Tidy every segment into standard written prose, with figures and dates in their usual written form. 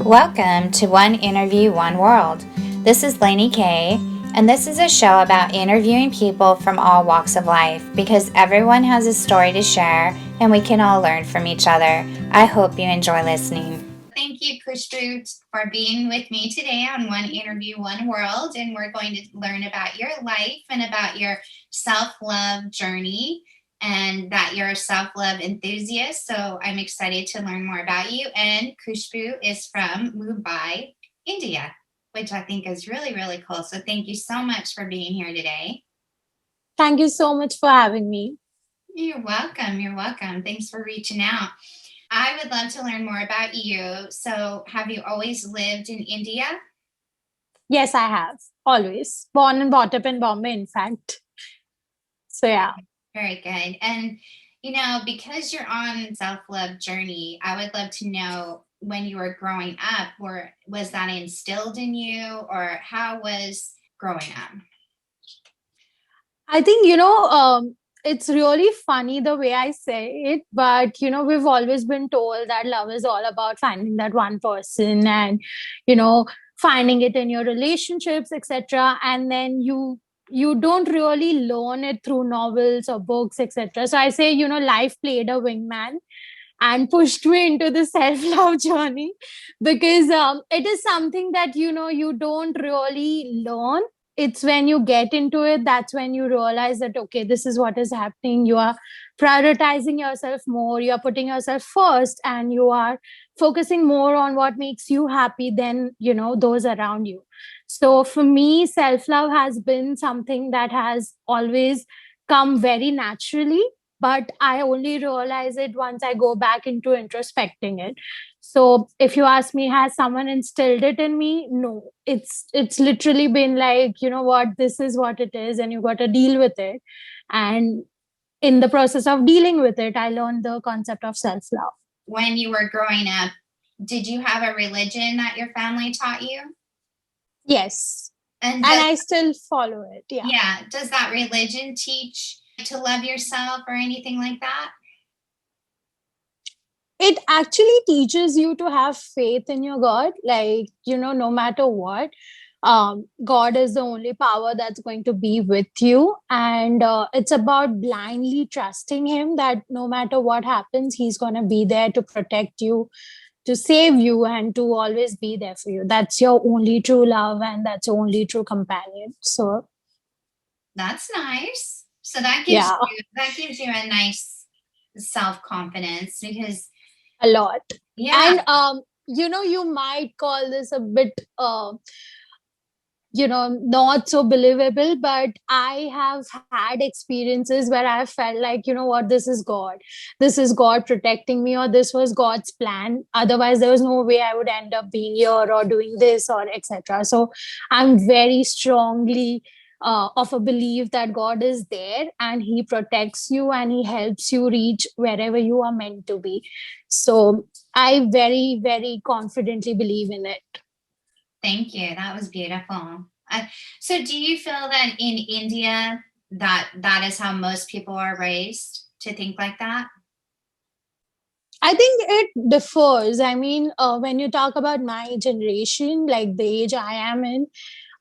Welcome to One Interview, One World. This is Lainey Kay, and this is a show about interviewing people from all walks of life because everyone has a story to share and we can all learn from each other. I hope you enjoy listening. Thank you, Khushbu, for being with me today on One Interview, One World, and we're going to learn about your life and about your self-love journey and that you're a self-love enthusiast. So I'm excited to learn more about you. And Khushbu is from Mumbai, India, which I think is really, really cool. So thank you so much for being here today. Thank you so much for having me. You're welcome. You're welcome. Thanks for reaching out. I would love to learn more about you. So have you always lived in India? Yes, I have. Always. Born and brought up in Bombay, in fact. So, yeah. Very good. And, because you're on self-love journey, I would love to know when you were growing up, was that instilled in you or how was growing up? I think, it's really funny the way I say it, but, we've always been told that love is all about finding that one person and, you know, finding it in your relationships, etc. And then you don't really learn it through novels or books, etc. So I say, life played a wingman and pushed me into the self-love journey because it is something that you don't really learn. It's when you get into it that's when you realize that okay, this is what is happening. You are prioritizing yourself more, you are putting yourself first, and you are focusing more on what makes you happy than those around you. So for me, self-love has been something that has always come very naturally, but I only realize it once I go back into introspecting it. So if you ask me, has someone instilled it in me? No. It's literally been like, you know what, this is what it is, and you got to deal with it. And in the process of dealing with it, I learned the concept of self-love. When you were growing up, did you have a religion that your family taught you? Yes. And I still follow it. Yeah. Yeah. Does that religion teach to love yourself or anything like that? It actually teaches you to have faith in your God, like, no matter what, God is the only power that's going to be with you. And it's about blindly trusting Him that no matter what happens, He's going to be there to protect you, to save you, and to always be there for you. That's your only true love, and that's your only true companion. So that's nice. So that gives yeah, you a nice self-confidence because a lot. yeah. And you might call this a bit not so believable, but I have had experiences where I felt like, what, this is God protecting me, or this was God's plan. Otherwise there was no way I would end up being here or doing this or etc. So I'm very strongly of a belief that God is there and He protects you and He helps you reach wherever you are meant to be. So I very, very confidently believe in it. Thank you. That was beautiful. So do you feel that in India that is how most people are raised to think like that? I think it differs. I mean, when you talk about my generation, like the age I am in,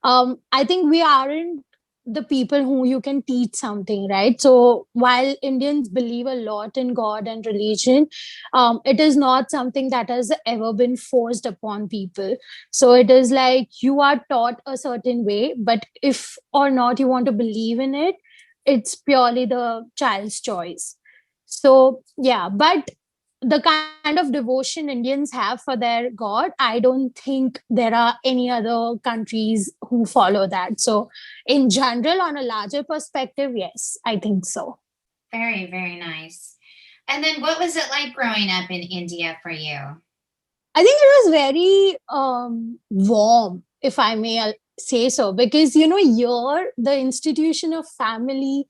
I think we aren't the people who you can teach something, right? So while Indians believe a lot in God and religion, it is not something that has ever been forced upon people. So it is like you are taught a certain way, but if or not you want to believe in it, it's purely the child's choice. So yeah, but the kind of devotion Indians have for their God, I don't think there are any other countries who follow that. So, in general, on a larger perspective, yes, I think so. Very, very nice. And then what was it like growing up in India for you? I think it was very warm, if I may say so, because you're the institution of family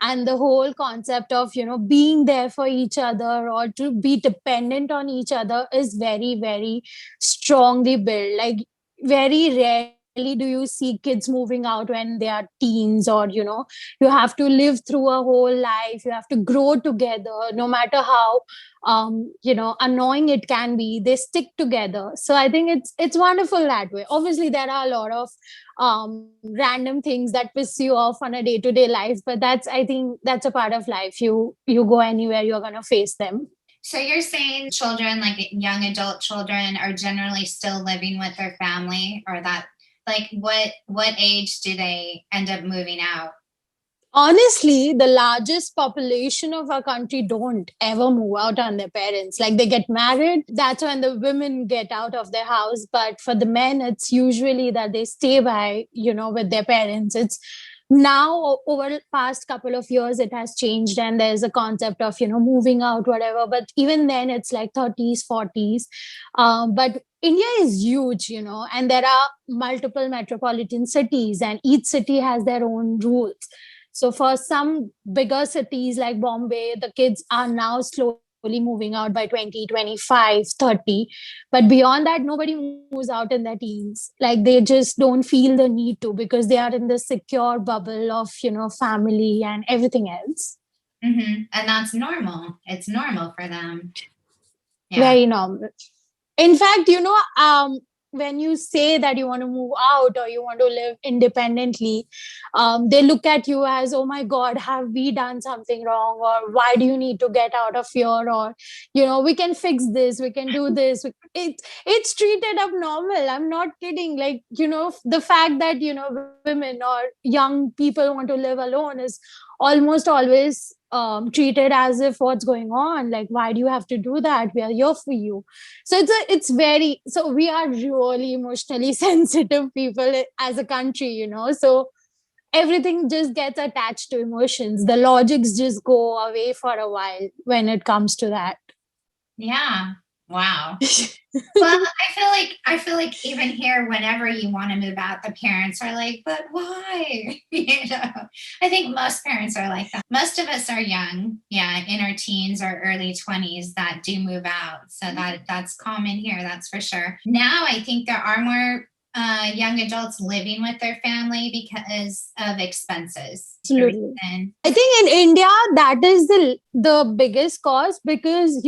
and the whole concept of being there for each other or to be dependent on each other is very, very strongly built. Like very rarely rarely do you see kids moving out when they are teens, or you have to live through a whole life, you have to grow together. No matter how annoying it can be, they stick together. So I think it's wonderful that way. Obviously there are a lot of random things that piss you off on a day-to-day life, but that's, I think that's a part of life. You go anywhere, you're going to face them. So you're saying children, like young adult children, are generally still living with their family, or that, like, what age do they end up moving out? Honestly, the largest population of our country don't ever move out on their parents. Like, they get married, that's when the women get out of their house. But for the men, it's usually that they stay by, with their parents. It's now, over the past couple of years, it has changed, and there's a concept of, moving out, whatever. But even then, it's like 30s, 40s. But India is huge, and there are multiple metropolitan cities, and each city has their own rules. So for some bigger cities like Bombay, the kids are now slowly moving out by 20, 25, 30. But beyond that, nobody moves out in their teens. Like, they just don't feel the need to, because they are in the secure bubble of, family and everything else. And that's normal. It's normal for them. Yeah. Very normal. In fact, when you say that you want to move out or you want to live independently, they look at you as, oh my God, have we done something wrong? Or why do you need to get out of here? Or, we can fix this, we can do this. It's treated abnormal. I'm not kidding. Like, the fact that, women or young people want to live alone is almost always treated as if, what's going on? Like, why do you have to do that? We are here for you. So it's very, so we are really emotionally sensitive people as a country, so everything just gets attached to emotions. The logics just go away for a while when it comes to that. Yeah. Wow. Well, I feel like even here, whenever you want to move out, the parents are like, but why? I think most parents are like that. Most of us are young, yeah, in our teens or early 20s that do move out. So that's common here, that's for sure. Now I think there are more young adults living with their family because of expenses. Absolutely. I think in India, that is the biggest cause, because,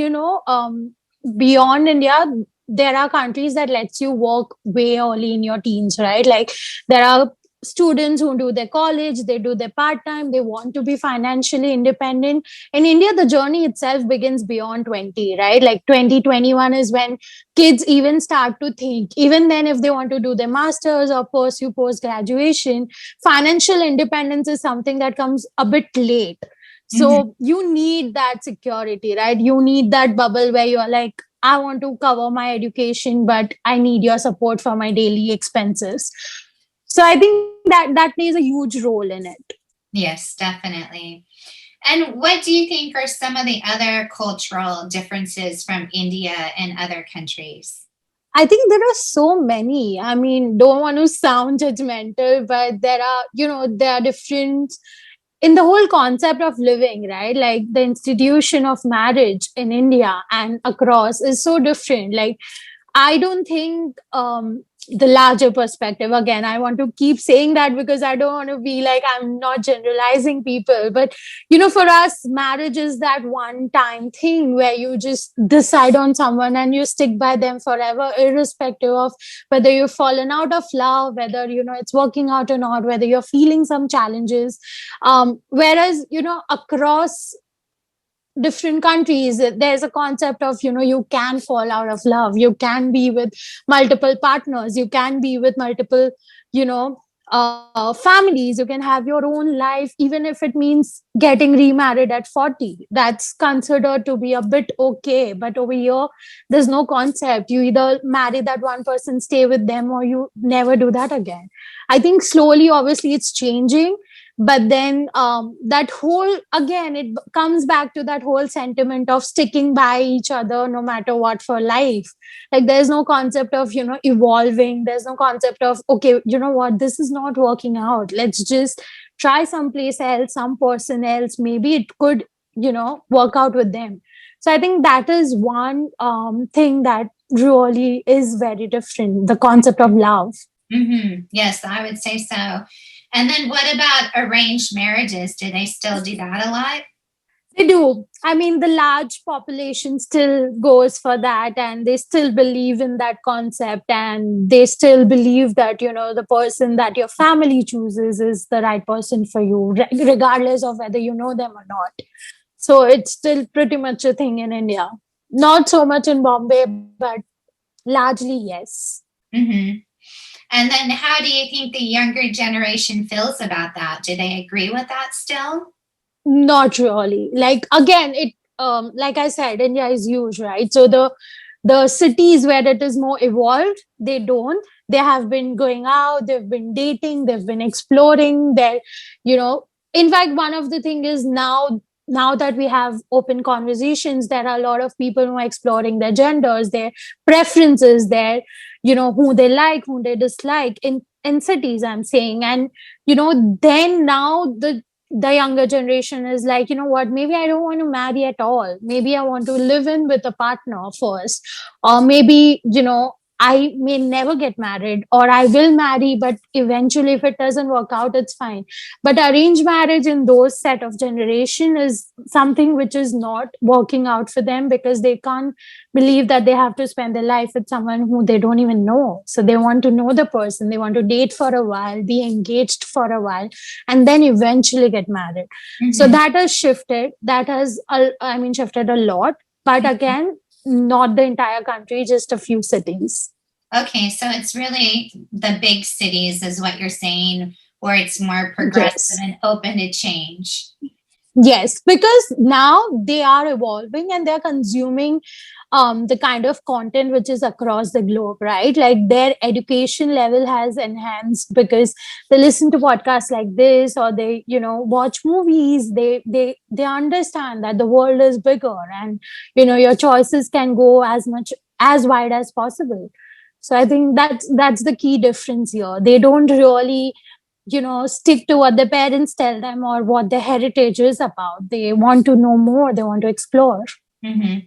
beyond India, there are countries that lets you work way early in your teens, right? Like, there are students who do their college, they do their part-time, they want to be financially independent. In India, the journey itself begins beyond 20, right? Like 2021 is when kids even start to think. Even then, if they want to do their masters or pursue post-graduation, financial independence is something that comes a bit late. So you need that security, right? You need that bubble where you're like, I want to cover my education, but I need your support for my daily expenses. So I think that plays a huge role in it. Yes, definitely. And what do you think are some of the other cultural differences from India and other countries? I think there are so many. I mean, don't want to sound judgmental, but there are different in the whole concept of living, right? Like, the institution of marriage in India and across is so different. Like, I don't think the larger perspective, again, I want to keep saying that because I don't want to be like I'm not generalizing people. But, for us, marriage is that one time thing where you just decide on someone and you stick by them forever, irrespective of whether you've fallen out of love, whether, it's working out or not, whether you're feeling some challenges. Whereas, across different countries, there's a concept of, you can fall out of love, you can be with multiple partners, you can be with multiple, you know families, you can have your own life, even if it means getting remarried at 40. That's considered to be a bit okay. But over here, there's no concept. You either marry that one person, stay with them, or you never do that again. I think slowly, obviously, it's changing. But then that whole, again, it comes back to that whole sentiment of sticking by each other no matter what for life. Like, there's no concept of, evolving. There's no concept of, okay, you know what, this is not working out, let's just try someplace else, some person else, maybe it could, work out with them. So I think that is one thing that really is very different, the concept of love. Yes, I would say so. And then what about arranged marriages? Do they still do that a lot? They do. I mean, the large population still goes for that, and they still believe in that concept, and they still believe that, the person that your family chooses is the right person for you, regardless of whether you know them or not. So it's still pretty much a thing in India. Not so much in Bombay, but largely, yes. hmm And then how do you think the younger generation feels about that? Do they agree with that still? Not really. Like again, it like I said, India is huge, right? So the cities where it is more evolved, they don't. They have been going out, they've been dating, they've been exploring. You know, in fact, one of the thing is now that we have open conversations, there are a lot of people who are exploring their genders, their preferences, who they like, who they dislike in cities. I'm saying, and then now the younger generation is like, you know what, maybe I don't want to marry at all. Maybe I want to live in with a partner first. Or maybe, I may never get married, or I will marry, but eventually if it doesn't work out, it's fine. But arranged marriage in those set of generation is something which is not working out for them, because they can't believe that they have to spend their life with someone who they don't even know. So they want to know the person, they want to date for a while, be engaged for a while, and then eventually get married. So hmm that has shifted. That has, I mean, shifted a lot. But again, not the entire country, just a few cities. Okay, so it's really the big cities, is what you're saying, where it's more progressive Yes. and open to change. Yes, because now they are evolving and they're consuming the kind of content which is across the globe, right? Like their education level has enhanced because they listen to podcasts like this, or they, watch movies. They understand that the world is bigger, and your choices can go as wide as possible. So I think that's the key difference here. They don't really stick to what the parents tell them or what the heritage is about. They want to know more, they want to explore. hmm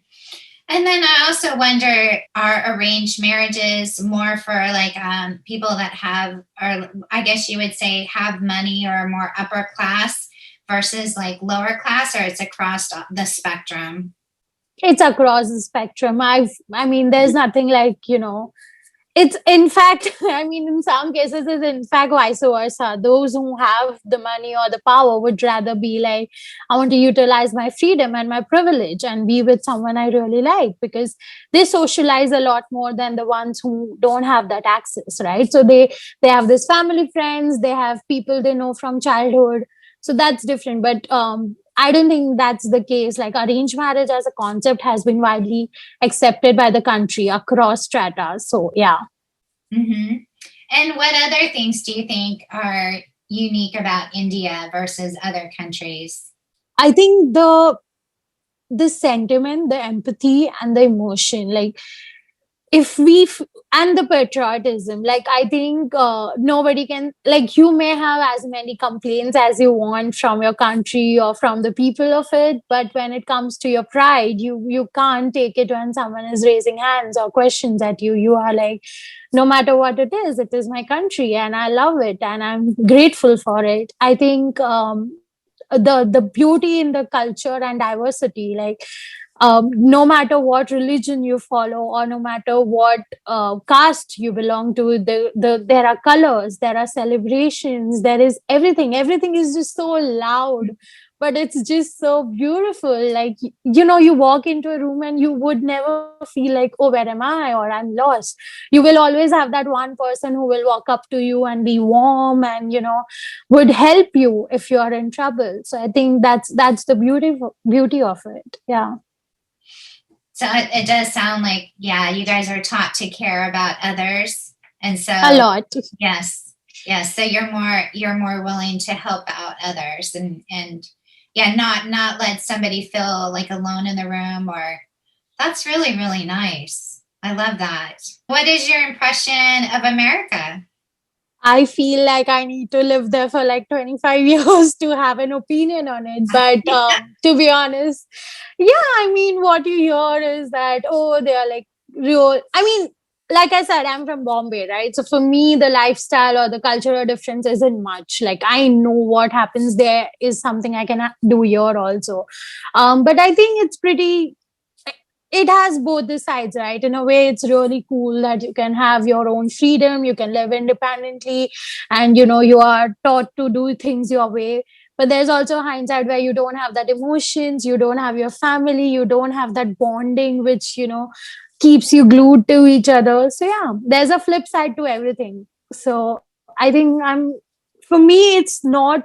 And then I also wonder, are arranged marriages more for like people that have, or I guess you would say have money or more upper class versus like lower class, or it's across the spectrum? It's across the spectrum. I mean, there's nothing like, it's in fact, I mean, in some cases, it's in fact vice versa. Those who have the money or the power would rather be like, I want to utilize my freedom and my privilege and be with someone I really like, because they socialize a lot more than the ones who don't have that access, right? So they have this family friends, they have people they know from childhood. So that's different. But I don't think that's the case. Like arranged marriage as a concept has been widely accepted by the country across strata. So yeah. hmm And what other things do you think are unique about India versus other countries? I think the sentiment, the empathy, and the emotion, like if and the patriotism, like I think nobody can, like you may have as many complaints as you want from your country or from the people of it, but when it comes to your pride, you can't take it when someone is raising hands or questions at you. You are like, no matter what it is my country and I love it and I'm grateful for it. I think the beauty in the culture and diversity, like no matter what religion you follow or no matter what caste you belong to, there are colors, there are celebrations, there is everything is just so loud, but it's just so beautiful. Like you walk into a room and you would never feel like, oh, where am I, or I'm lost. You will always have that one person who will walk up to you and be warm and would help you if you're in trouble. So I think that's the beauty of it. Yeah. So it does sound like, yeah, you guys are taught to care about others. And A so, lot. yes, yes. So you're more willing to help out others and yeah, not let somebody feel like alone in the room, or that's really, really nice. I love that. What is your impression of America? I feel like I need to live there for like 25 years to have an opinion on it. But to be honest, yeah, I mean, what you hear is that, oh, they are like real. I mean, like I said, I'm from Bombay, right? So for me, the lifestyle or the cultural difference isn't much. Like I know what happens there is something I can do here also. But I think it's pretty, it has both the sides, right? In a way, it's really cool that you can have your own freedom, you can live independently, and you are taught to do things your way. But there's also hindsight where you don't have that emotions, you don't have your family, you don't have that bonding, which keeps you glued to each other. So yeah, there's a flip side to everything. So I think for me, it's not,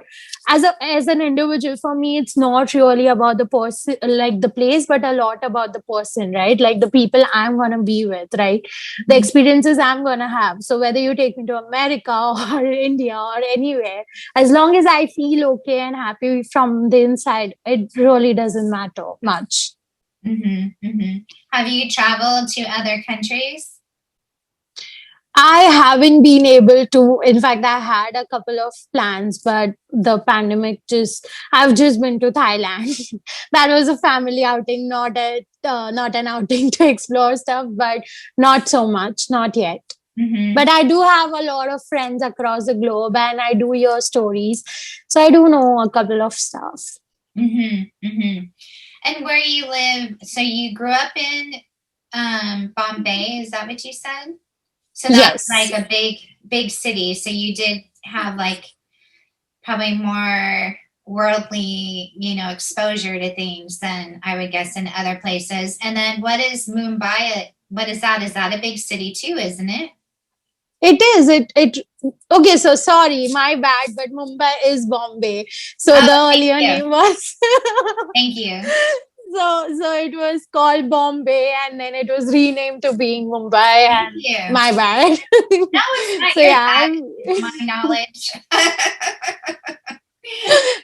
as an individual, for me it's not really about the person, like the place, but a lot about the person, right? Like the people I'm going to be with, right? The Mhm. experiences I'm going to have. So whether you take me to America or India or anywhere, as long as I feel okay and happy from the inside, it really doesn't matter much. Have you traveled to other countries? I haven't been able to. In fact, I had a couple of plans, but the pandemic I've just been to Thailand. That was a family outing, not an outing to explore stuff, but not so much, not yet. Mm-hmm. But I do have a lot of friends across the globe and I do hear stories. So I do know a couple of stuff. And where you live, so you grew up in Bombay, is that what you said? So that's like Yes. a big city. So you did have like probably more worldly, exposure to things than I would guess in other places. And then what is Mumbai? What is that? Is that a big city too, isn't it? It is. Okay, so sorry, my bad, but Mumbai is Bombay. So Oh, the thank earlier you. name was Thank you. so it was called Bombay and then it was renamed to being Mumbai, Thank and you. my bad. No, it's not So your yeah, bad. It's my knowledge.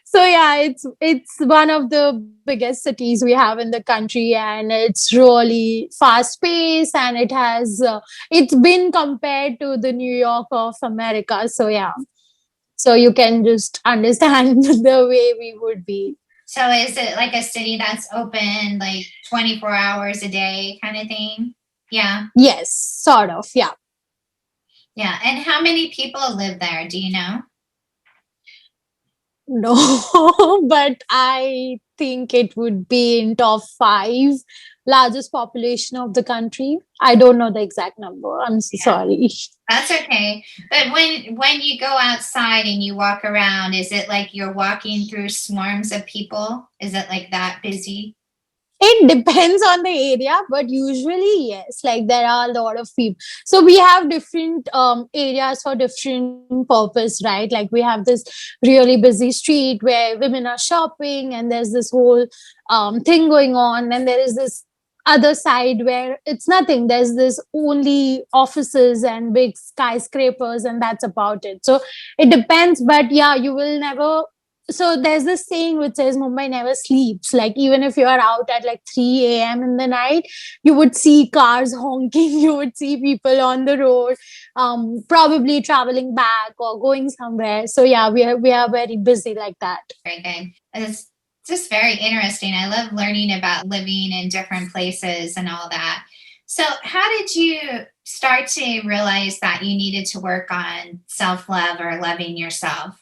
so yeah, it's one of the biggest cities we have in the country, and it's really fast paced, and it's been compared to the New York of America. So yeah, so you can just understand the way we would be. So is it like a city that's open like 24 hours a day kind of thing? Yeah. Yes, sort of. Yeah. Yeah. And how many people live there? Do you know? No, but I think it would be in top five largest population of the country. I don't know the exact number. I'm so Yeah. sorry. That's okay. But when you go outside and you walk around, is it like you're walking through swarms of people? Is it like that busy? It depends on the area, but usually, yes, like there are a lot of people. So we have different areas for different purpose, right? Like we have this really busy street where women are shopping, and there's this whole thing going on. And there is this other side where it's nothing. There's this only offices and big skyscrapers, and that's about it. So it depends, but yeah, you will never, so there's this saying which says Mumbai never sleeps. Like even if you are out at like 3 a.m. in the night, you would see cars honking, you would see people on the road, probably traveling back or going somewhere. So yeah, we are very busy like that. Very good. It's just very interesting. I love learning about living in different places and all that. So, how did you start to realize that you needed to work on self love or loving yourself?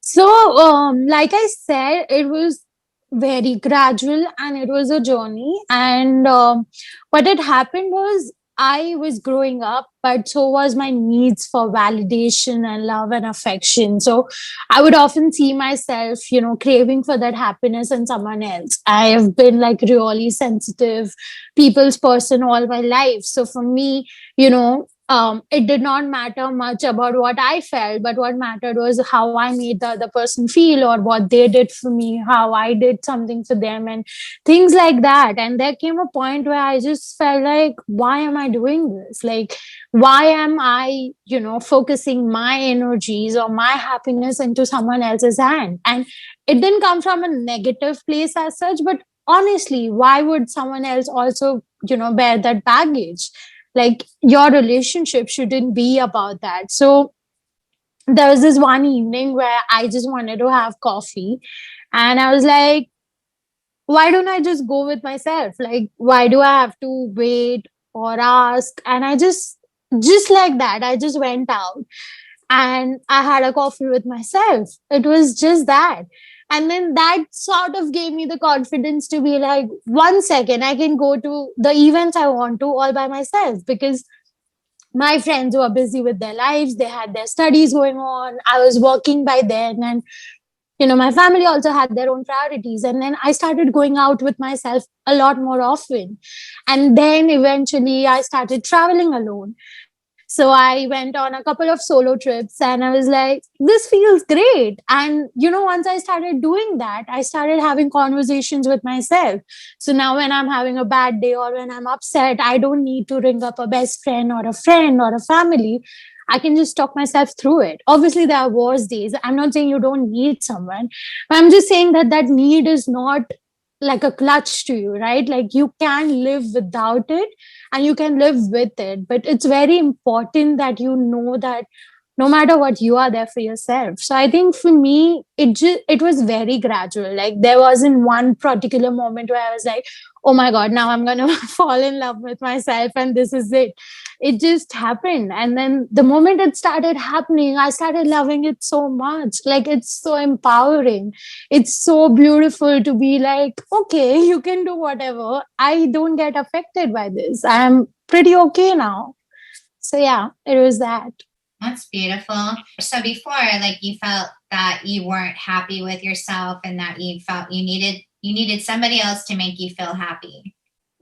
So, like I said, it was very gradual and it was a journey. And what had happened was I was growing up, but so was my needs for validation and love and affection. So I would often see myself, craving for that happiness in someone else. I have been like really sensitive people's person all my life. So for me, it did not matter much about what I felt, but what mattered was how I made the other person feel or what they did for me, how I did something for them, and things like that. And there came a point where I just felt like, why am I doing this? Like, why am I, focusing my energies or my happiness into someone else's hand? And it didn't come from a negative place as such, but honestly, why would someone else also, bear that baggage? Like your relationship shouldn't be about that. So there was this one evening where I just wanted to have coffee, and I was like, why don't I just go with myself? Like, why do I have to wait or ask. And I just like that, I just went out and I had a coffee with myself. It was just that. And then that sort of gave me the confidence to be like, 1 second, I can go to the events I want to all by myself, because my friends were busy with their lives. They had their studies going on. I was working by then. And, my family also had their own priorities. And then I started going out with myself a lot more often. And then eventually I started traveling alone. So I went on a couple of solo trips and I was like, this feels great. And, once I started doing that, I started having conversations with myself. So now when I'm having a bad day or when I'm upset, I don't need to ring up a best friend or a family. I can just talk myself through it. Obviously, there are worse days. I'm not saying you don't need someone, but I'm just saying that that need is not like a clutch to you, right? Like you can live without it and you can live with it. But it's very important that you know that no matter what, you are there for yourself. So I think for me, it was very gradual. Like there wasn't one particular moment where I was like, oh my God, now I'm gonna fall in love with myself and this is it. It just happened. And then the moment it started happening, I started loving it so much. Like it's so empowering. It's so beautiful to be like, okay, you can do whatever. I don't get affected by this. I'm pretty okay now. So yeah, it was that. That's beautiful. So before, like you felt that you weren't happy with yourself and that you felt you needed somebody else to make you feel happy.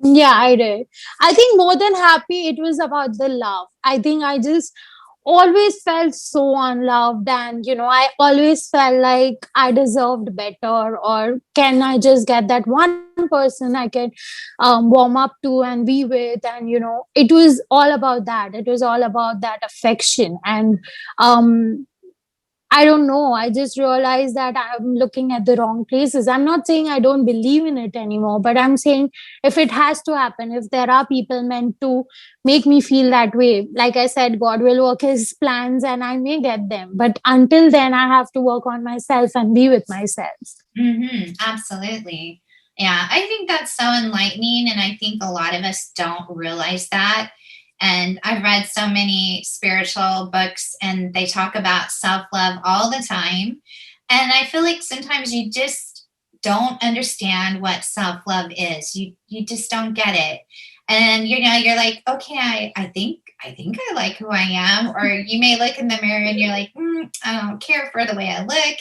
Yeah, I did. I think more than happy, it was about the love. I think I just always felt so unloved, and I always felt like I deserved better. Or can I just get that one person I can warm up to and be with? And it was all about that. It was all about that affection. And um I don't know. I just realized that I'm looking at the wrong places. I'm not saying I don't believe in it anymore, but I'm saying if it has to happen, if there are people meant to make me feel that way, like I said, God will work his plans and I may get them. But until then, I have to work on myself and be with myself. Absolutely. Yeah, I think that's so enlightening. And I think a lot of us don't realize that. And I've read so many spiritual books and they talk about self love all the time. And I feel like sometimes you just don't understand what self love is. You just don't get it. And you're like, okay, I think I like who I am. Or you may look in the mirror and you're like, I don't care for the way I look.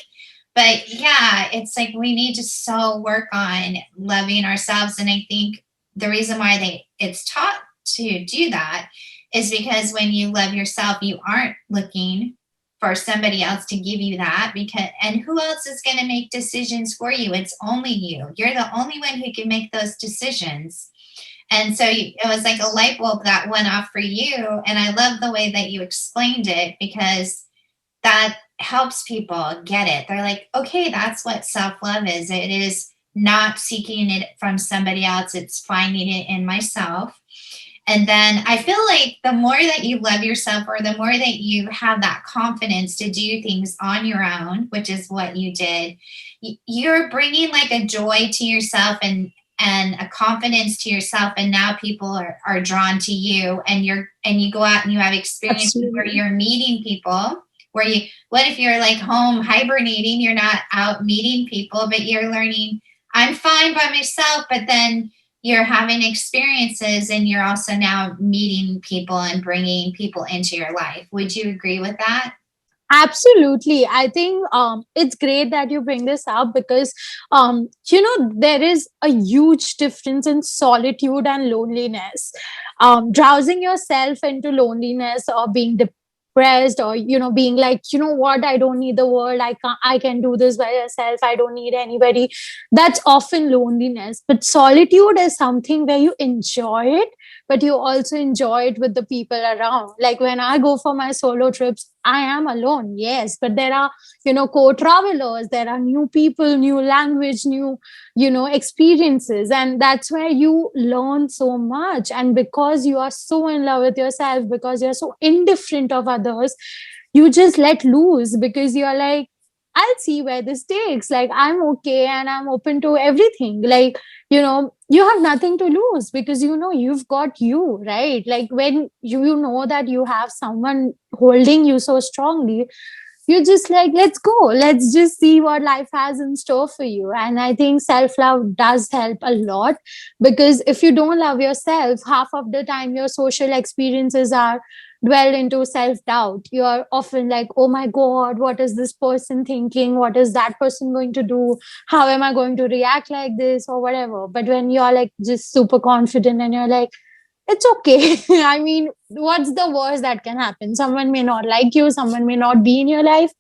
But yeah, it's like we need to so work on loving ourselves. And I think the reason why it's taught to do that is because when you love yourself, you aren't looking for somebody else to give you that, because and who else is going to make decisions for you? It's only you. You're the only one who can make those decisions. And so it was like a light bulb that went off for you. And I love the way that you explained it, because that helps people get it. They're like, okay, that's what self-love is. It is not seeking it from somebody else. It's finding it in myself. And then I feel like the more that you love yourself, or the more that you have that confidence to do things on your own, which is what you did, you're bringing like a joy to yourself and a confidence to yourself. And now people are drawn to you, and you go out and you have experiences Absolutely. where you're meeting people what if you're like home hibernating, you're not out meeting people, but you're learning, I'm fine by myself, but then you're having experiences and you're also now meeting people and bringing people into your life. Would you agree with that? Absolutely. I think it's great that you bring this up, because, there is a huge difference in solitude and loneliness. Drowsing yourself into loneliness or being depressed, or, being like, what, I don't need the world. I can do this by yourself. I don't need anybody. That's often loneliness. But solitude is something where you enjoy it, but you also enjoy it with the people around. Like when I go for my solo trips, I am alone, yes, but there are, co-travelers, there are new people, new language, new, experiences. And that's where you learn so much. And because you are so in love with yourself, because you're so indifferent of others, you just let loose, because you're like, I'll see where this takes. Like, I'm okay and I'm open to everything. Like, you have nothing to lose because you've got you, right? Like, when you know that you have someone holding you so strongly, you're just like, let's go, let's just see what life has in store for you. And I think self love does help a lot, because if you don't love yourself, half of the time your social experiences are dwelled into self doubt. You're often like, oh my god, what is this person thinking, what is that person going to do, how am I going to react like this, or whatever. But when you're like just super confident and you're like, it's okay. I mean, what's the worst that can happen? Someone may not like you, someone may not be in your life.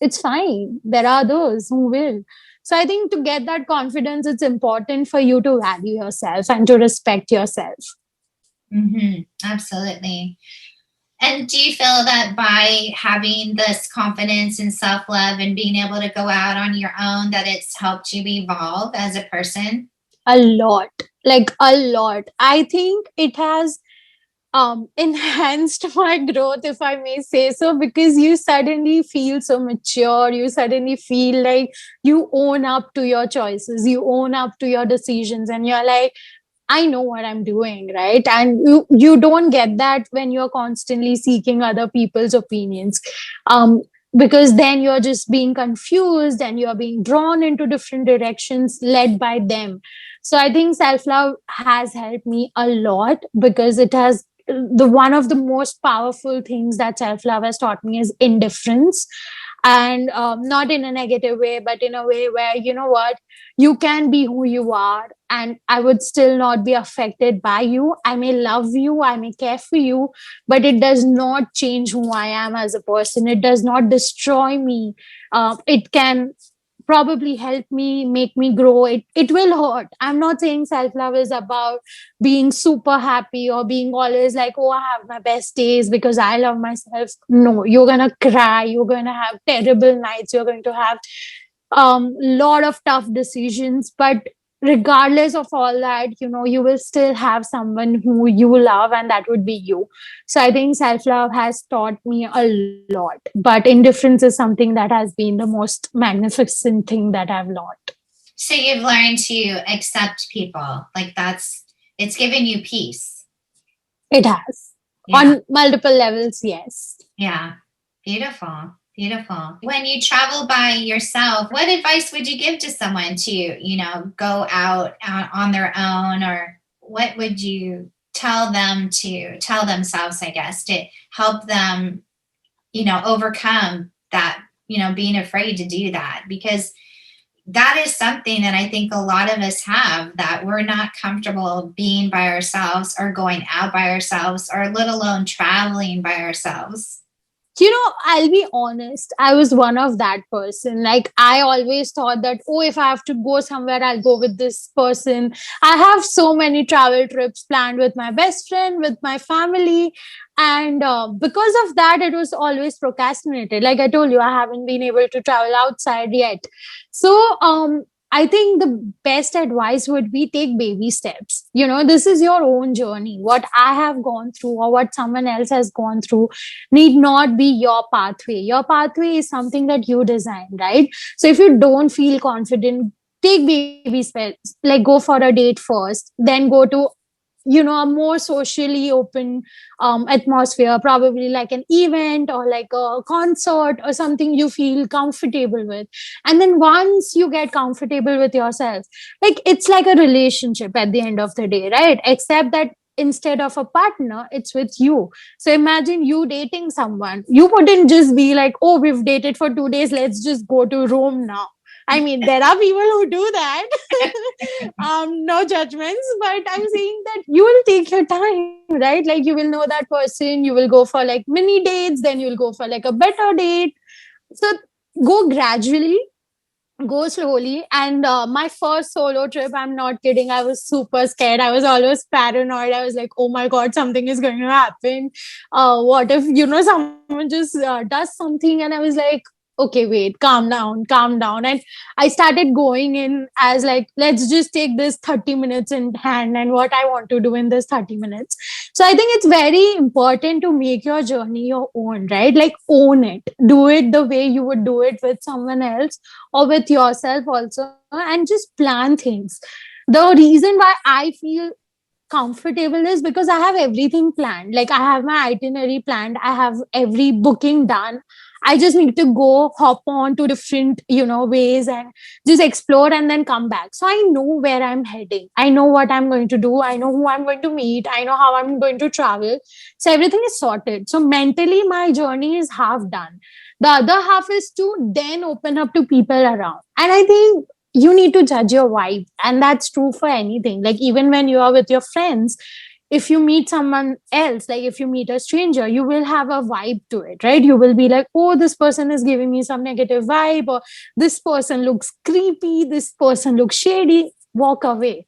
It's fine. There are those who will. So I think to get that confidence, it's important for you to value yourself and to respect yourself. Absolutely. And do you feel that by having this confidence and self-love and being able to go out on your own, that it's helped you evolve as a person? A lot. Like a lot. I think it has enhanced my growth, if I may say so, because you suddenly feel so mature. You suddenly feel like you own up to your choices, you own up to your decisions, and you're like, I know what I'm doing, right? And you don't get that when you're constantly seeking other people's opinions. Um, because then you're just being confused and you're being drawn into different directions led by them. So I think self love has helped me a lot, because it has the one of the most powerful things that self love has taught me is indifference. And not in a negative way, but in a way where, you know what, you can be who you are and I would still not be affected by you. I may love you, I may care for you, but it does not change who I am as a person. It does not destroy me. It can probably help me, make me grow. It will hurt. I'm not saying self love is about being super happy or being always like, oh, I have my best days because I love myself. No, you're gonna cry, you're gonna have terrible nights, you're going to have lot of tough decisions, but regardless of all that, you will still have someone who you love, and that would be you. So I think self love has taught me a lot, but indifference is something that has been the most magnificent thing that I've learned. So you've learned to accept people. Like it's given you peace. It has. Yeah. On multiple levels, yes. Yeah. Beautiful. Beautiful. When you travel by yourself, what advice would you give to someone to, go out on their own, or what would you tell them to tell themselves, I guess, to help them, overcome that, being afraid to do that? Because that is something that I think a lot of us have, that we're not comfortable being by ourselves or going out by ourselves, or let alone traveling by ourselves. I'll be honest, I was one of that person. Like, I always thought that, oh, if I have to go somewhere, I'll go with this person. I have so many travel trips planned with my best friend, with my family. And because of that, it was always procrastinated. Like I told you, I haven't been able to travel outside yet. So, I think the best advice would be take baby steps. This is your own journey. What I have gone through or what someone else has gone through need not be your pathway. Your pathway is something that you design, right? So if you don't feel confident, take baby steps. Like, go for a date first, then go to a more socially open atmosphere, probably like an event or like a concert or something you feel comfortable with. And then once you get comfortable with yourself, like, it's like a relationship at the end of the day, right? Except that instead of a partner, it's with you. So imagine you dating someone. You wouldn't just be like, oh, we've dated for 2 days, let's just go to Rome now. I mean, there are people who do that. No judgments, but I'm saying that you will take your time, right? Like, you will know that person, you will go for like mini dates, then you'll go for like a better date. So go gradually, go slowly. And my first solo trip, I'm not kidding, I was super scared. I was always paranoid. I was like, oh my god, something is going to happen. What if someone just does something? And I was like, okay, wait, calm down, calm down. And I started going in as like, let's just take this 30 minutes in hand and what I want to do in this 30 minutes. So I think it's very important to make your journey your own, right? Like own it, do it the way you would do it with someone else or with yourself also, and just plan things. The reason why I feel comfortable is because I have everything planned. Like I have my itinerary planned, I have every booking done. I just need to go hop on to different, ways and just explore and then come back. So I know where I'm heading. I know what I'm going to do. I know who I'm going to meet. I know how I'm going to travel. So everything is sorted. So mentally, my journey is half done. The other half is to then open up to people around. And I think you need to judge your vibe, and that's true for anything. Like even when you are with your friends, if you meet someone else, like if you meet a stranger, you will have a vibe to it, right? You will be like, oh, this person is giving me some negative vibe, or this person looks creepy, this person looks shady. Walk away.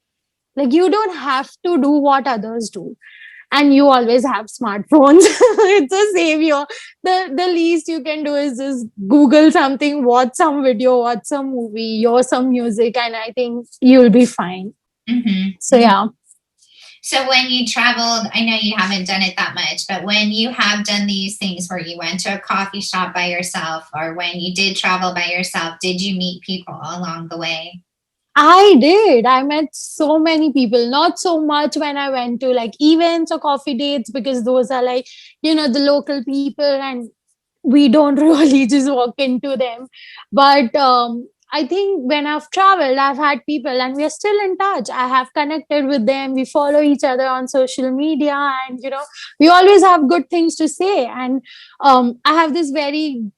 Like you don't have to do what others do, and you always have smartphones. It's a savior. The least you can do is just Google something, watch some video, watch some movie, hear some music, and I think you'll be fine. So Mm-hmm. yeah. So when you traveled, I know you haven't done it that much, but when you have done these things where you went to a coffee shop by yourself, or when you did travel by yourself, did you meet people along the way? I did. I met so many people. Not so much when I went to like events or coffee dates, because those are like, the local people and we don't really just walk into them. But I think when I've traveled, I've had people and we are still in touch. I have connected with them. We follow each other on social media, and, we always have good things to say. And I have this very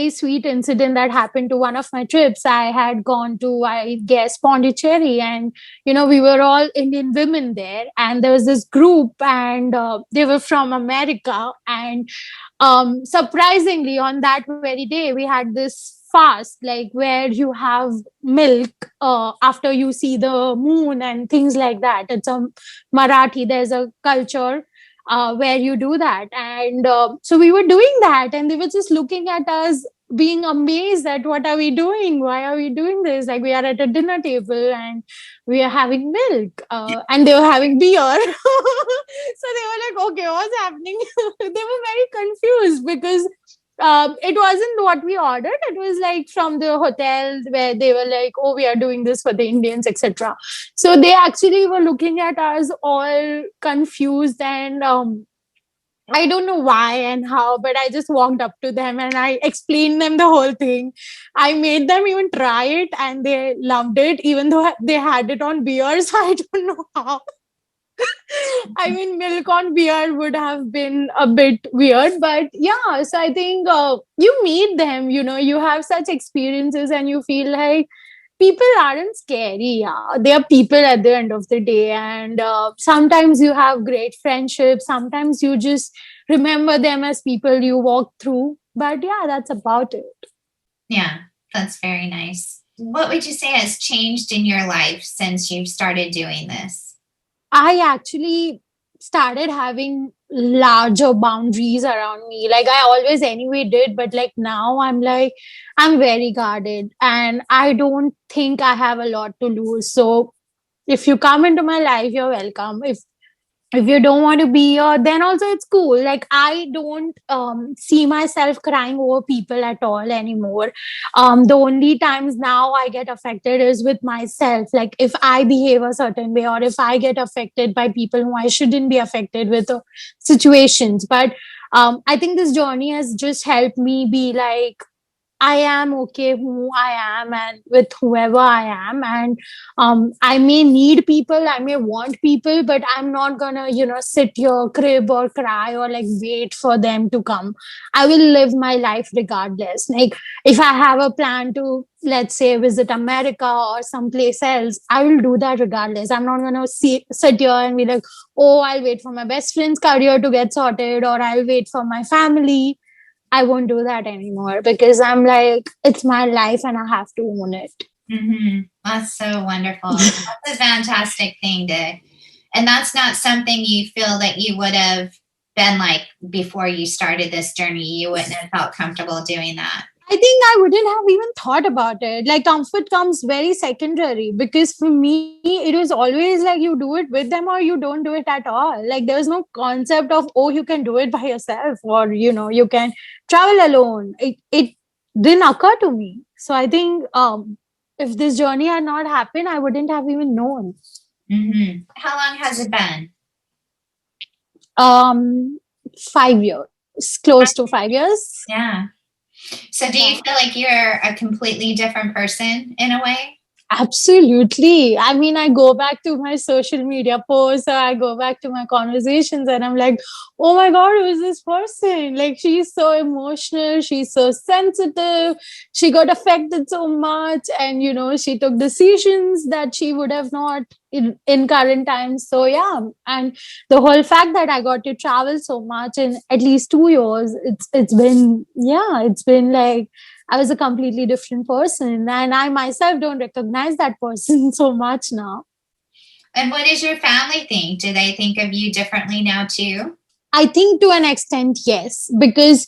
sweet incident that happened to one of my trips. I had gone to, I guess, Pondicherry, and we were all Indian women there, and there was this group, and they were from America. And surprisingly, on that very day, we had this fast, like where you have milk after you see the moon and things like that. It's a Marathi, there's a culture where you do that. And so we were doing that, and they were just looking at us, being amazed at what are we doing, why are we doing this, like we are at a dinner table and we are having milk, and they were having beer. So they were like, okay, what's happening? They were very confused because it wasn't what we ordered. It was like from the hotel where they were like, oh, we are doing this for the Indians, etc. So they actually were looking at us all confused, and I don't know why and how, but I just walked up to them and I explained them the whole thing. I made them even try it, and they loved it, even though they had it on beer. So I don't know how. I mean, milk on beer would have been a bit weird, but yeah. So I think you meet them, you have such experiences, and you feel like people aren't scary. Yeah, they are people at the end of the day, and sometimes you have great friendships. Sometimes you just remember them as people you walk through. But yeah, that's about it. Yeah, that's very nice. What would you say has changed in your life since you've started doing this? I actually started having larger boundaries around me. Like I always anyway did, but like now I'm like, I'm very guarded and I don't think I have a lot to lose. So if you come into my life, you're welcome. If you don't want to be here, then also it's cool. Like I don't see myself crying over people at all anymore. The only times now I get affected is with myself, like if I behave a certain way or if I get affected by people who I shouldn't be affected with situations. But I think this journey has just helped me be like, I am okay who I am and with whoever I am. And I may need people, I may want people, but I'm not gonna, sit here, crib or cry or like wait for them to come. I will live my life regardless. Like if I have a plan to, let's say, visit America or someplace else, I will do that regardless. I'm not gonna sit here and be like, oh, I'll wait for my best friend's career to get sorted, or I'll wait for my family. I won't do that anymore because I'm like, it's my life and I have to own it. Mm-hmm. That's so wonderful. That's a fantastic thing to, and that's not something you feel that you would have been like before you started this journey. You wouldn't have felt comfortable doing that. think I wouldn't have even thought about it. Like, comfort comes very secondary because for me, it was always like you do it with them or you don't do it at all. Like, there was no concept of, oh, you can do it by yourself or, you can travel alone. It didn't occur to me. So I think if this journey had not happened, I wouldn't have even known. How long has it been? Um, 5 years, close to 5 years. Yeah. So do you Yeah. feel like you're a completely different person in a way? Absolutely. I mean, I go back to my social media posts or I go back to my conversations and I'm like, oh my God, who is this person? Like, she's so emotional. She's so sensitive. She got affected so much. And, she took decisions that she would have not in current times. So, yeah. And the whole fact that I got to travel so much in at least 2 years, it's been like, I was a completely different person, and I myself don't recognize that person so much now. And what does your family think? Do they think of you differently now too? I think to an extent, yes, because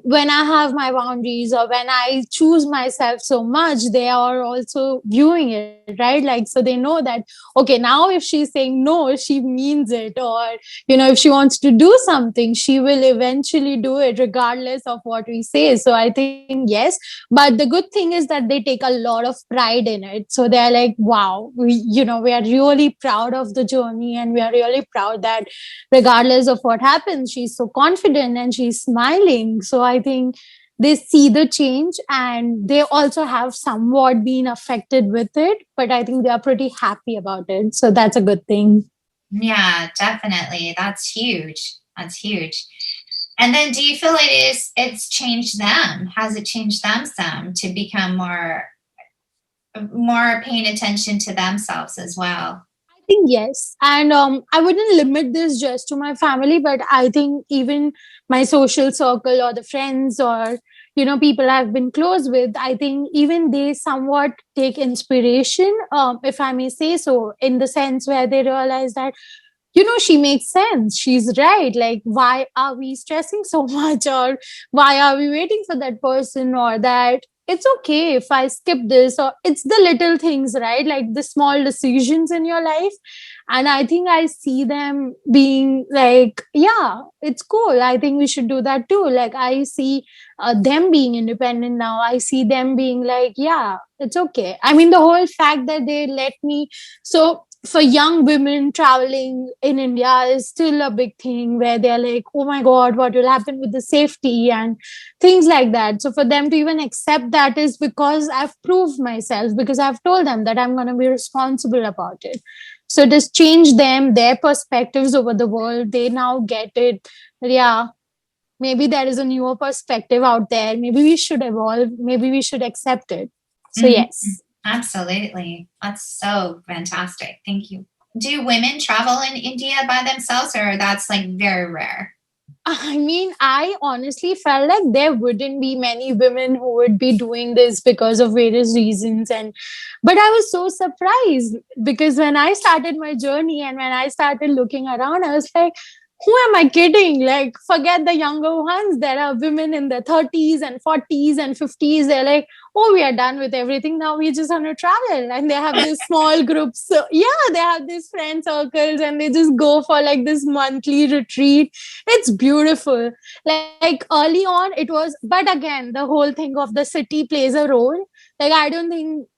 when I have my boundaries or when I choose myself so much, they are also viewing it, right? Like, so they know that, okay, now if she's saying no, she means it. Or, if she wants to do something, she will eventually do it regardless of what we say. So I think, yes. But the good thing is that they take a lot of pride in it. So they're like, wow, we are really proud of the journey and we are really proud that regardless of what happens, she's so confident and she's smiling. So I think they see the change and they also have somewhat been affected with it, but I think they are pretty happy about it. So that's a good thing. Yeah, definitely. That's huge. That's huge. And then do you feel it's changed them? Has it changed them some to become more paying attention to themselves as well? I think yes. And I wouldn't limit this just to my family, but I think even my social circle or the friends or, people I've been close with, I think even they somewhat take inspiration, if I may say so, in the sense where they realize that, she makes sense. She's right. Like, why are we stressing so much? Or why are we waiting for that person? Or that it's okay if I skip this, or it's the little things, right? Like the small decisions in your life. And I think I see them being like, yeah, it's cool. I think we should do that too. Like, I see them being independent now. I see them being like, yeah, it's okay. I mean, the whole fact that they let me. So, for young women traveling in India is still a big thing where they're like, oh my God, what will happen with the safety and things like that. So for them to even accept that is because I've proved myself, because I've told them that I'm going to be responsible about it. So it has changed them, their perspectives over the world. They now get it. Yeah, maybe there is a newer perspective out there. Maybe we should evolve. Maybe we should accept it. So, Mhm. yes. Absolutely. That's so fantastic. Thank you. Do women travel in India by themselves or that's like very rare? I mean, I honestly felt like there wouldn't be many women who would be doing this because of various reasons. But I was so surprised because when I started my journey and when I started looking around, I was like, who am I kidding? Like, forget the younger ones. There are women in their 30s and 40s and 50s. They're like, oh, we are done with everything. Now we just want to travel. And they have these small groups. So, yeah, they have these friend circles and they just go for like this monthly retreat. It's beautiful. Like early on, it was, but again, the whole thing of the city plays a role. Like, I don't think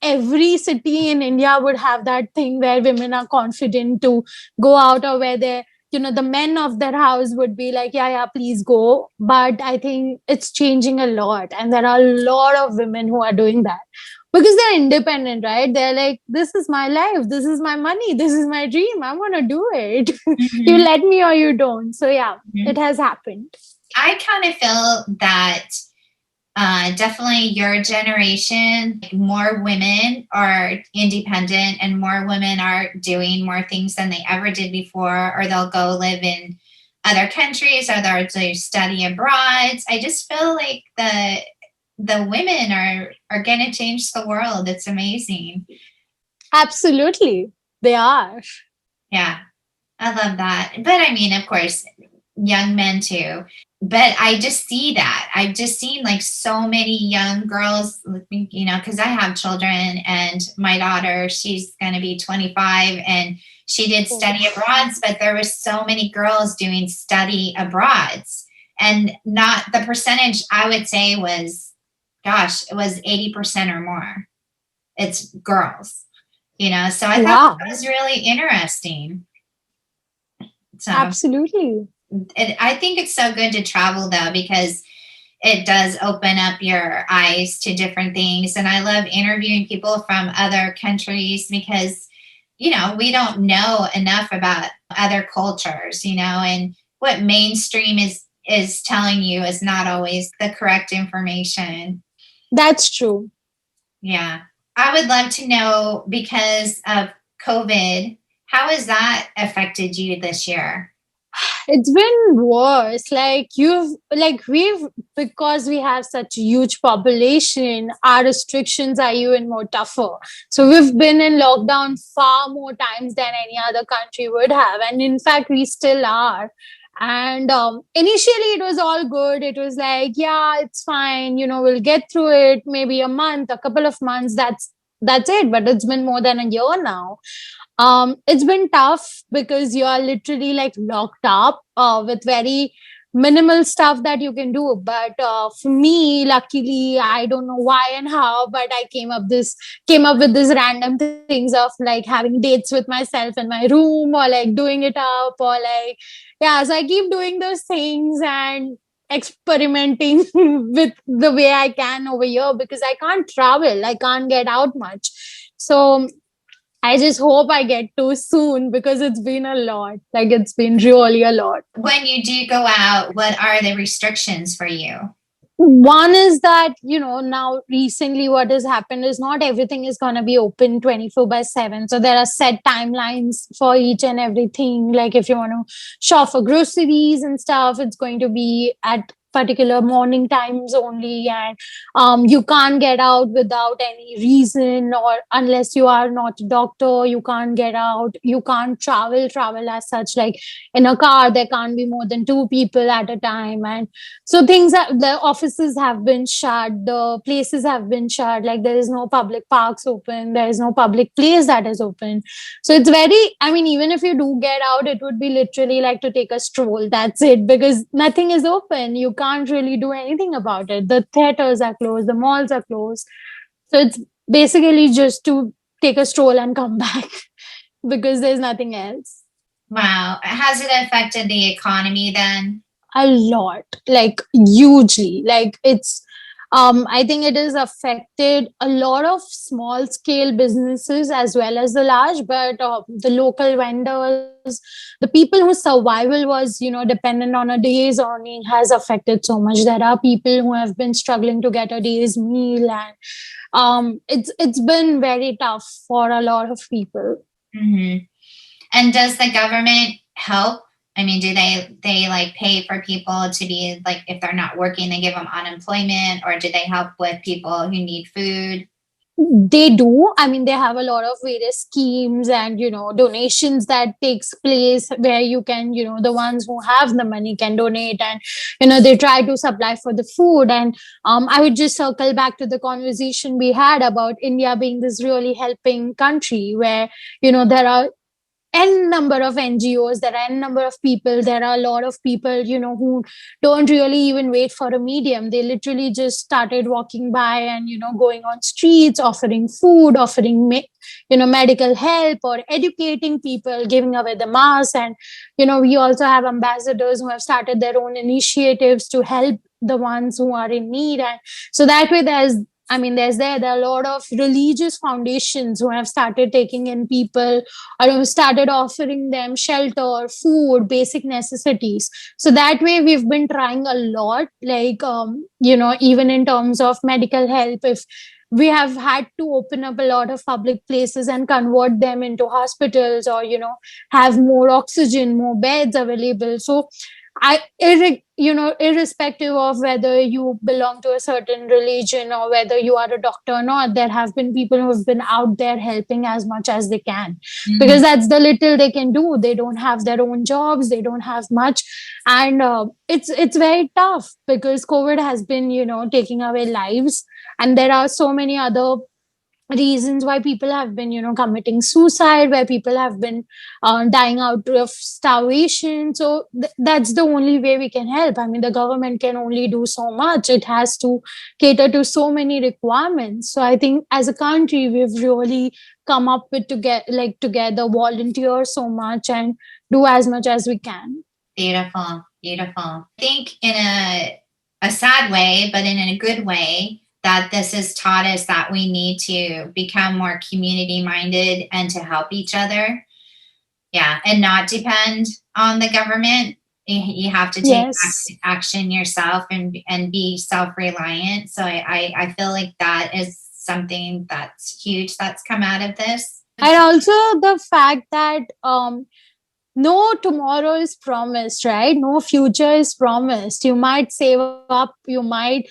every city in India would have that thing where women are confident to go out, or where they, the men of their house would be like, yeah, yeah, please go. But I think it's changing a lot. And there are a lot of women who are doing that because they're independent, right? They're like, this is my life, this is my money, this is my dream, I'm gonna do it. You Mhm. let me or you don't. So yeah, it Mhm. has happened. I kind of feel that definitely your generation, like, more women are independent and more women are doing more things than they ever did before, or they'll go live in other countries or they'll study abroad. I just feel like the women are going to change the world. It's amazing. Absolutely, they are. Yeah, I love that. But I mean, of course, young men too. but I just see that. I've just seen like so many young girls, because I have children and my daughter, she's going to be 25 and she did Oh, study abroads, but there were so many girls doing study abroads. And not the percentage I would say was, gosh, it was 80% or more. It's girls, so I thought that wow. was really interesting. So Absolutely. I think it's so good to travel though, because it does open up your eyes to different things. And I love interviewing people from other countries because, we don't know enough about other cultures, and what mainstream is telling you is not always the correct information. That's true. Yeah. I would love to know, because of COVID, how has that affected you this year? It's been worse. We've, because we have such a huge population, our restrictions are even more tougher. So we've been in lockdown far more times than any other country would have. And in fact, we still are. And initially, it was all good. It was like, yeah, it's fine. We'll get through it. Maybe a month, a couple of months. That's it. But it's been more than a year now. It's been tough because you are literally like locked up with very minimal stuff that you can do. But for me, luckily, I don't know why and how, but I came up with this random things of like having dates with myself in my room, or like doing it up, or like, yeah, so I keep doing those things and experimenting with the way I can over here, because I can't travel, I can't get out much. So I just hope I get to soon, because it's been a lot. Like, it's been really a lot. When you do go out, what are the restrictions for you? One is that, now recently what has happened is not everything is going to be open 24 by 7. So there are set timelines for each and everything. Like, if you want to shop for groceries and stuff, it's going to be at particular morning times only. And you can't get out without any reason, or unless you are not a doctor, you can't get out. You can't travel as such. Like, in a car, there can't be more than two people at a time. And so the offices have been shut, the places have been shut. Like, there is no public parks open, there is no public place that is open. So it's very, I mean, even if you do get out, it would be literally like to take a stroll. That's it, because nothing is open. You can't really do anything about it. The theaters are closed, the malls are closed. So it's basically just to take a stroll and come back, because there's nothing else. Wow. Has it affected the economy then? A lot, like hugely. Like, it's I think it has affected a lot of small scale businesses as well as the large, but the local vendors, the people whose survival was, dependent on a day's earning, has affected so much. There are people who have been struggling to get a day's meal, and it's been very tough for a lot of people. Mm-hmm. And does the government help? I mean, do they like pay for people to be like, if they're not working, they give them unemployment, or do they help with people who need food? They do. I mean, they have a lot of various schemes and, donations that takes place, where you can, the ones who have the money can donate, and, they try to supply for the food. And I would just circle back to the conversation we had about India being this really helping country, where, there are n number of NGOs, there are n number of people, there are a lot of people, who don't really even wait for a medium. They literally just started walking by and, going on streets, offering food, offering, medical help, or educating people, giving away the masks. And, we also have ambassadors who have started their own initiatives to help the ones who are in need. And so that way, there are a lot of religious foundations who have started taking in people, or who started offering them shelter, food, basic necessities. So that way, we've been trying a lot, like, even in terms of medical help. If we have had to open up a lot of public places and convert them into hospitals, or, have more oxygen, more beds available. So Irrespective of whether you belong to a certain religion or whether you are a doctor or not, there have been people who have been out there helping as much as they can, because that's the little they can do. They don't have their own jobs, they don't have much, and it's very tough because COVID has been taking away lives, and there are so many other reasons why people have been committing suicide, where people have been dying out of starvation. So that's the only way we can help. I mean, the government can only do so much. It has to cater to so many requirements. So I think as a country we've really come up with to get like together volunteer so much and do as much as we can. Beautiful, beautiful. I think in a sad way, but in a good way, that this has taught us that we need to become more community minded and to help each other. Yeah, and not depend on the government. You have to take Yes. action yourself and be self-reliant. So I feel like that is something that's huge that's come out of this. And also the fact that no tomorrow is promised, right? No future is promised. You might save up, you might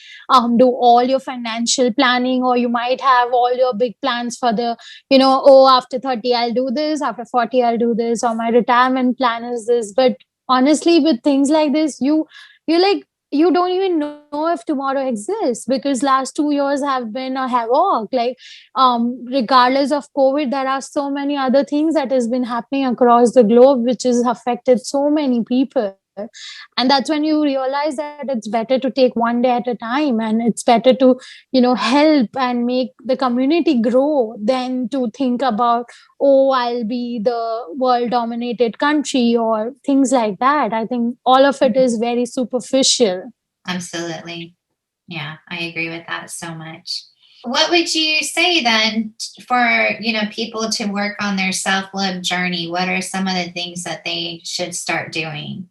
do all your financial planning, or you might have all your big plans for the, oh, after 30, I'll do this, after 40, I'll do this, or my retirement plan is this. But honestly, with things like this, you like, you don't even know if tomorrow exists, because last 2 years have been a havoc. Like, regardless of COVID, there are so many other things that has been happening across the globe which has affected so many people. And that's when you realize that it's better to take one day at a time, and it's better to help and make the community grow than to think about, oh, I'll be the world dominated country or things like that. I think all of it is very superficial. Absolutely. Yeah, I agree with that so much. What would you say then for, people to work on their self-love journey? What are some of the things that they should start doing?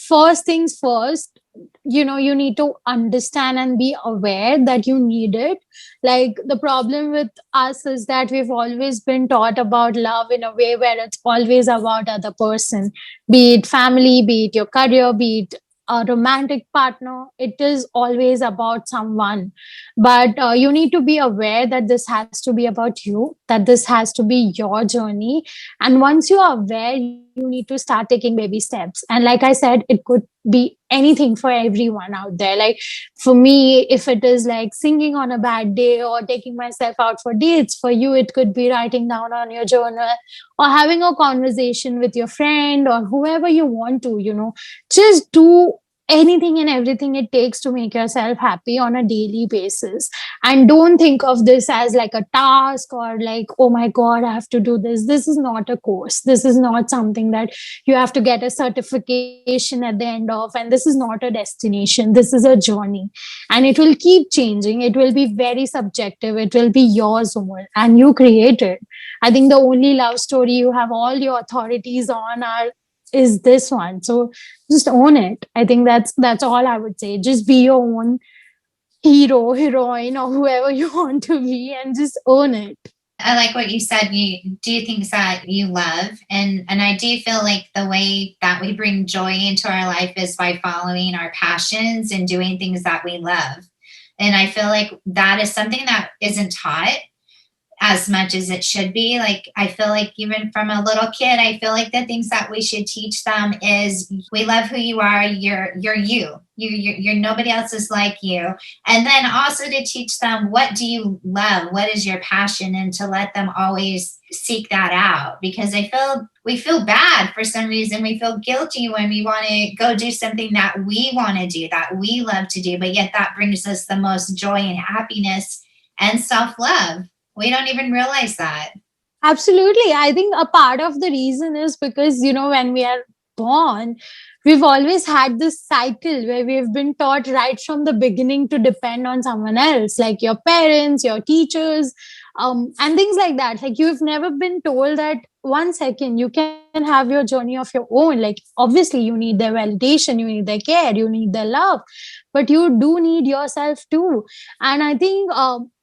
First things first, you need to understand and be aware that you need it. Like, the problem with us is that we've always been taught about love in a way where it's always about other person, be it family, be it your career, be it a romantic partner. It is always about someone. But you need to be aware that this has to be about you, that this has to be your journey. And once you are aware, you need to start taking baby steps. And like I said, it could be anything for everyone out there. Like, for me, if it is like singing on a bad day or taking myself out for dates, for you it could be writing down on your journal or having a conversation with your friend or whoever you want to, just do anything and everything it takes to make yourself happy on a daily basis. And don't think of this as like a task or like, oh my god, I have to do this. This is not a course, this is not something that you have to get a certification at the end of, and this is not a destination, this is a journey. And it will keep changing, it will be very subjective, it will be yours own, and you create it. I think the only love story you have all your authorities on are is this one. So just own it. I think that's all I would say. Just be your own hero, heroine, or whoever you want to be, and just own it. I like what you said. You do things that you love, and I do feel like the way that we bring joy into our life is by following our passions and doing things that we love. And I feel like that is something that isn't taught as much as it should be. Like, I feel like even from a little kid, I feel like the things that we should teach them is we love who you are. You're you're nobody else is like you. And then also to teach them, what do you love? What is your passion? And to let them always seek that out, because we feel bad for some reason. We feel guilty when we want to go do something that we want to do, that we love to do, but yet that brings us the most joy and happiness and self-love. We don't even realize that. Absolutely. I think a part of the reason is because, when we are born, we've always had this cycle where we've been taught right from the beginning to depend on someone else, like your parents, your teachers, and things like that. Like, you've never been told that 1 second you can have your journey of your own. Like, obviously, you need their validation, you need their care, you need their love, but you do need yourself too. And I think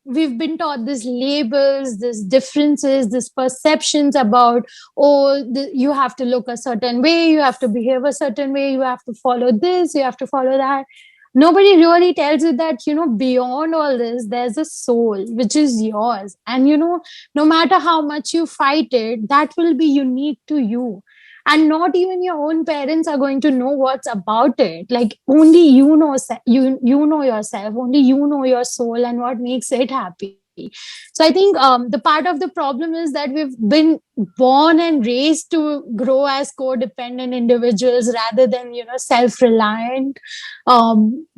we've been taught these labels, these differences, these perceptions about, oh, you have to look a certain way, you have to behave a certain way, you have to follow this, you have to follow that. Nobody really tells you that, beyond all this, there's a soul which is yours. And, no matter how much you fight it, that will be unique to you. And not even your own parents are going to know what's about it. Like only you know, you know yourself, only you know your soul and what makes it happy. So I think the part of the problem is that we've been born and raised to grow as codependent individuals rather than, self-reliant,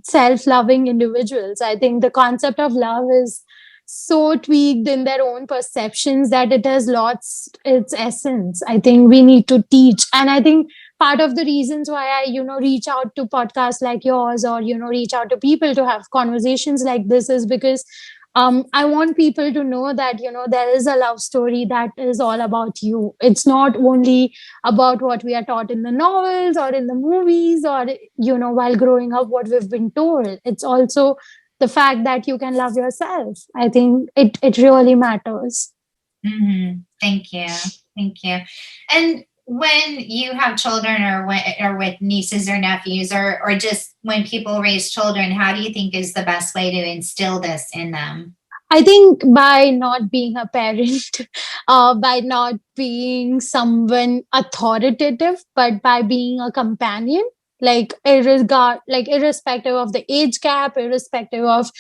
self-loving individuals. I think the concept of love is so tweaked in their own perceptions that it has lost its essence. I think we need to teach. And I think part of the reasons why I, reach out to podcasts like yours, or, reach out to people to have conversations like this, is because I want people to know that, there is a love story that is all about you. It's not only about what we are taught in the novels or in the movies, or, while growing up, what we've been told. It's also the fact that you can love yourself. I think it really matters. Thank you. Thank you. And when you have children, or with nieces or nephews, or just when people raise children, how do you think is the best way to instill this in them? I think by not being a parent, by not being someone authoritative, but by being a companion, like irrespective of the age gap, irrespective of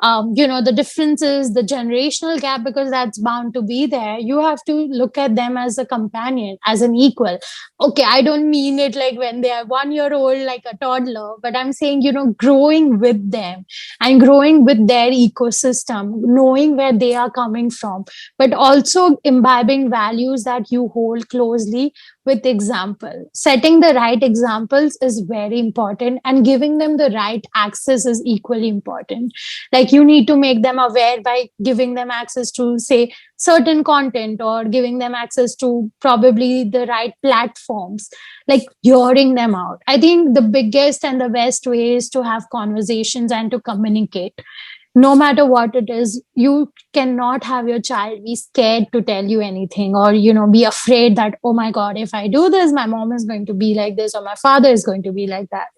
the differences, the generational gap, because that's bound to be there. You have to look at them as a companion, as an equal. Okay, I don't mean it like when they are 1 year old, like a toddler, but I'm saying, growing with them and growing with their ecosystem, knowing where they are coming from, but also imbibing values that you hold closely with example. Setting the right examples is very important, and giving them the right access is equally important. Like you need to make them aware by giving them access to, say, certain content, or giving them access to probably the right platforms, like hearing them out. I think the biggest and the best way is to have conversations and to communicate. No matter what it is, you cannot have your child be scared to tell you anything, or be afraid that, oh my god, if I do this, my mom is going to be like this, or my father is going to be like that.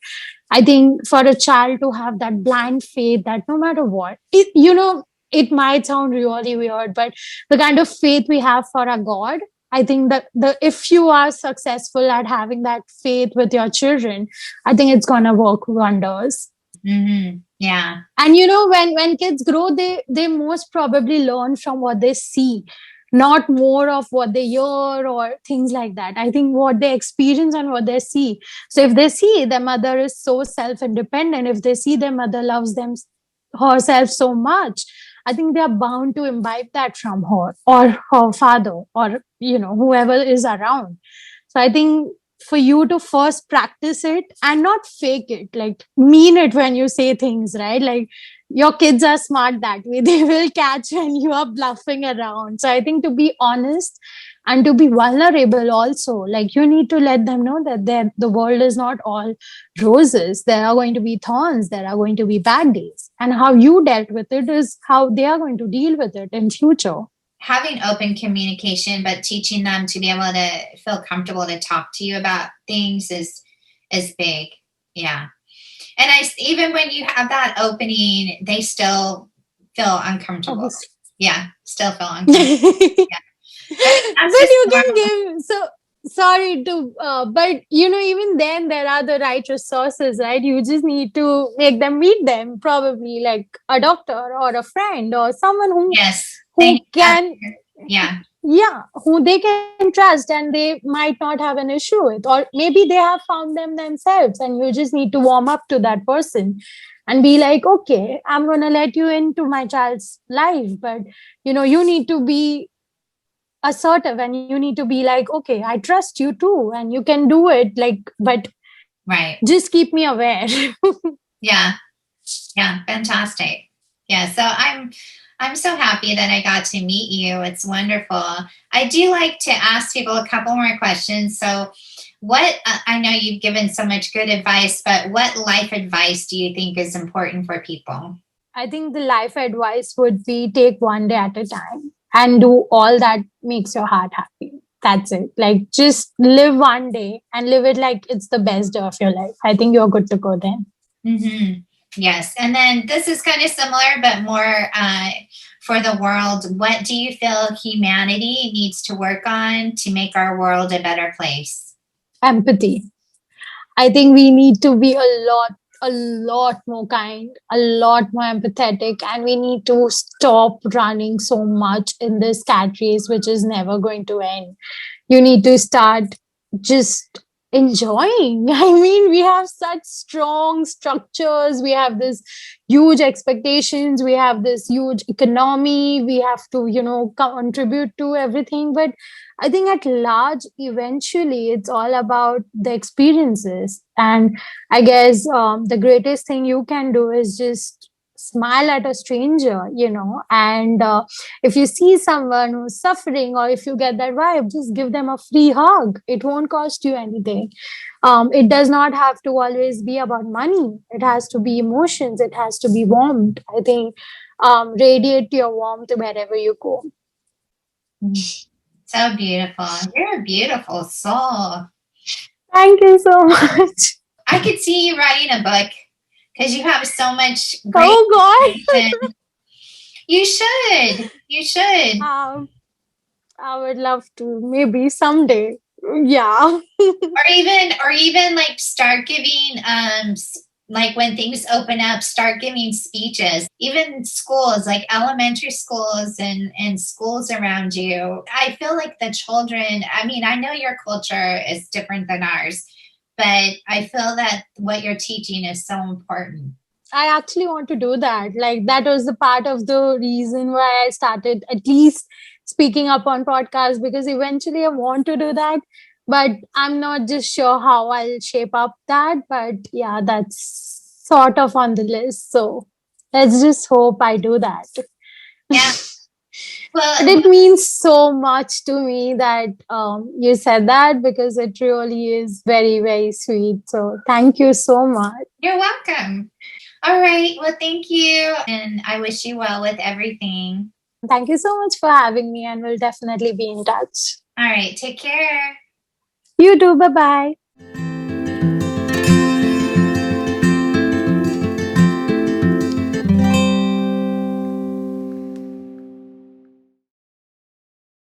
I think for a child to have that blind faith that no matter what, it might sound really weird, but the kind of faith we have for a god, I think that the if you are successful at having that faith with your children, I think it's gonna work wonders. Yeah. And when kids grow, they most probably learn from what they see, not more of what they hear or things like that. I think what they experience and what they see. So if they see their mother is so self independent, if they see their mother loves them herself so much, I think they are bound to imbibe that from her or her father, or whoever is around. So I think for you to first practice it and not fake it, like mean it when you say things, right? Like your kids are smart that way. They will catch when you are bluffing around. So I think to be honest and to be vulnerable also, like you need to let them know that the world is not all roses. There are going to be thorns, there are going to be bad days. And how you dealt with it is how they are going to deal with it in future. Having open communication, but teaching them to be able to feel comfortable to talk to you about things is big. Yeah. And even when you have that opening, they still feel uncomfortable. Yeah, still feel uncomfortable. Yeah. But you can give, so sorry to but even then there are the right resources, right? You just need to make them meet them, probably like a doctor or a friend or someone who can, yeah, who they can trust and they might not have an issue with, or maybe they have found them themselves, and you just need to warm up to that person and be like, okay, I'm going to let you into my child's life, but you need to be assertive and you need to be like, okay, I trust you too and you can do it, like, but right, just keep me aware. Yeah, fantastic. Yeah, so I'm so happy that I got to meet you. It's wonderful. I do like to ask people a couple more questions. So what I know you've given so much good advice, but what life advice do you think is important for people? I think the life advice would be take one day at a time and do all that makes your heart happy. That's it. Like just live one day and live it like it's the best day of your life. I think you're good to go then. Mm-hmm. Yes. And then this is kind of similar, but more for the world. What do you feel humanity needs to work on to make our world a better place? Empathy. I think we need to be a lot more kind, a lot more empathetic, and we need to stop running so much in this cat race, which is never going to end. You need to start just enjoying. I mean, we have such strong structures, we have this huge expectations, we have this huge economy, we have to, contribute to everything. But I think at large, eventually, it's all about the experiences. And I guess the greatest thing you can do is just smile at a stranger, and if you see someone who's suffering, or if you get that vibe, just give them a free hug. It won't cost you anything. It does not have to always be about money. It has to be emotions. It has to be warmth. I think radiate your warmth wherever you go. So beautiful. You're a beautiful soul. Thank you so much. I could see you writing a book because you have so much great Oh God. information. You should. You should. I would love to. Maybe someday. Yeah. Or even like start giving like when things open up, start giving speeches. Even schools, like elementary schools and schools around you. I feel like the children, I mean, I know your culture is different than ours, but I feel that what you're teaching is so important. I actually want to do that. Like that was the part of the reason why I started at least speaking up on podcasts, because eventually I want to do that. But I'm not just sure how I'll shape up that. But yeah, that's sort of on the list. So let's just hope I do that. Yeah. But Well, it means so much to me that you said that, because it really is very, very sweet. So thank you so much. you're welcome. All right. Well, thank you. And I wish you well with everything. Thank you so much for having me, and we'll definitely be in touch. All right. Take care. You too. Bye bye.